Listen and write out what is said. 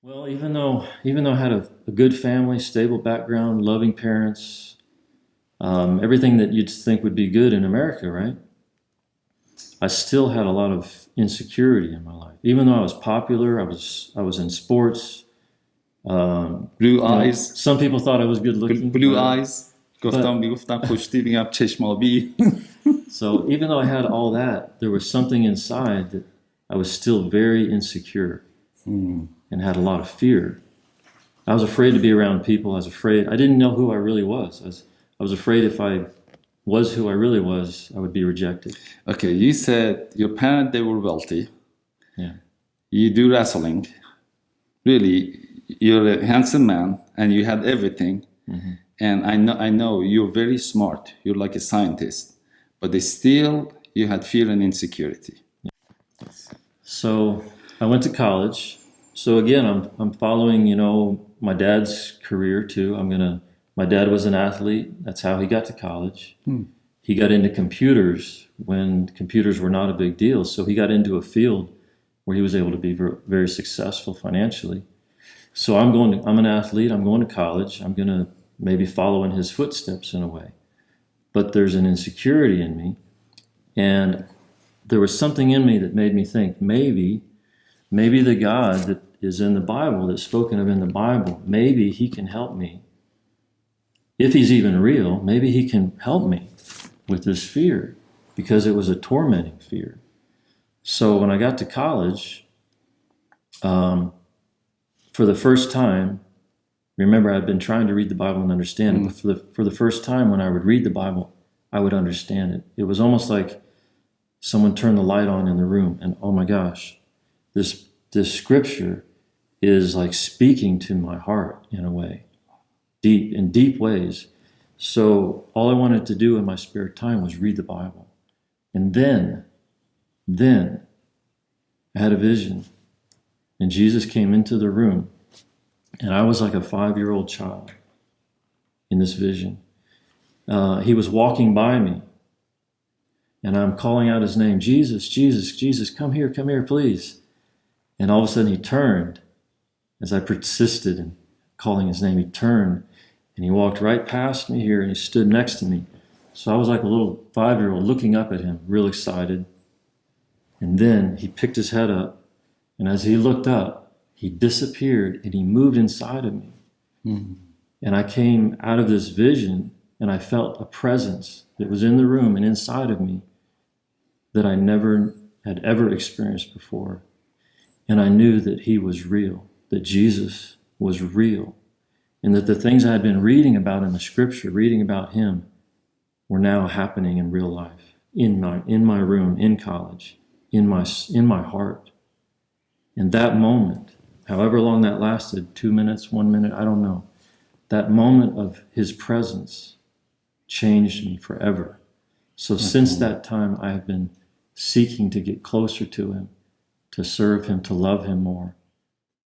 Well, even though I had a good family, stable background, loving parents, everything that you'd think would be good in America, right? I still had a lot of insecurity in my life. Even though I was popular, I was in sports. Blue eyes. Some people thought I was good looking, Blue whatever. eyes. But گفتم خوشتی میگم چشم آبی. so even though I had all that, there was something inside that I was still very insecure and had a lot of fear. I was afraid to be around people. I was afraid. I didn't know who I really was. I was afraid if I was who I really was, I would be rejected. Okay, you said your parents, they were wealthy. Yeah. You do wrestling. Really, you're a handsome man and you had everything. And I know you're very smart. You're like a scientist. But you had fear and insecurity. So I went to college. So again, I'm following, my dad's career too. My dad was an athlete. That's how he got to college. He got into computers when computers were not a big deal. So he got into a field where he was able to be very successful financially. So I'm an athlete. I'm going to college. I'm going to maybe follow in his footsteps in a way. But there's an insecurity in me. And there was something in me that made me think maybe the God that is in the Bible, that's spoken of in the Bible, maybe he can help me. If he's even real, maybe he can help me with this fear, because it was a tormenting fear. So when I got to college, for the first time, remember I'd been trying to read the Bible and understand it, but for the first time when I would read the Bible, I would understand it. It was almost like someone turned the light on in the room, and oh my gosh, this scripture is like speaking to my heart in a way, in deep ways. So all I wanted to do in my spare time was read the Bible. And then I had a vision, and Jesus came into the room, and I was like a 5-year-old child in this vision. He was walking by me, and I'm calling out his name, Jesus, Jesus, Jesus, come here, please. And all of a sudden he turned, as I persisted in calling his name, he turned and he walked right past me here and he stood next to me. So I was like a little 5-year-old looking up at him, real excited. And then he picked his head up, and as he looked up, he disappeared and he moved inside of me. And I came out of this vision and I felt a presence that was in the room and inside of me that I never had ever experienced before. And I knew that he was real, that Jesus was real, and that the things I had been reading about in the scripture, reading about him, were now happening in real life, in my room, in college, in my heart. And that moment, however long that lasted, 2 minutes, 1 minute, I don't know, that moment of his presence changed me forever. So since that time, I have been seeking to get closer to him, to serve him, to love him more.